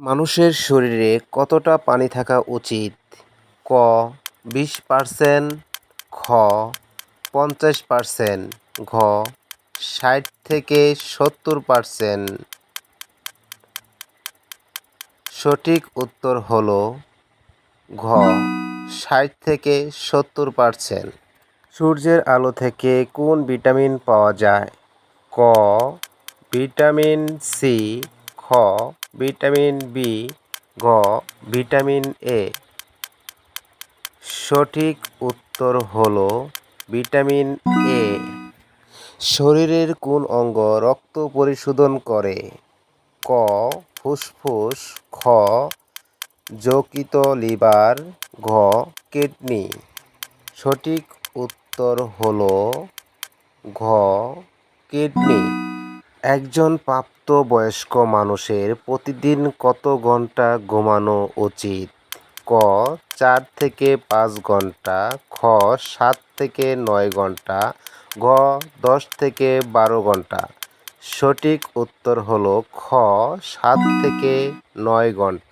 মানুষের শরীরে কতটা পানি থাকা উচিত? ক 20%, খ 50%, ঘ 60-70%। সঠিক উত্তর হলো ঘ 60-70%। সূর্যের আলো থেকে কোন ভিটামিন পাওয়া যায়? ক ভিটামিন সি, খ ভিটামিন বি, ঘ ভিটামিন এ। সঠিক উত্তর হলো ভিটামিন এ। শরীরের কোন অঙ্গ রক্ত পরিশোধন করে? ক ফুসফুস, খ যকৃৎ লিভার, ঘ কিডনি। সঠিক উত্তর হলো ঘ কিডনি। একজন প্রাপ্তবয়স্ক মানুষের প্রতিদিন কত ঘন্টা ঘুমানো উচিত? ক 4-5 ঘন্টা, খ 7-9 ঘন্টা, ঘ 10-12 ঘন্টা। সঠিক উত্তর হলো খ 7-9 ঘন্টা।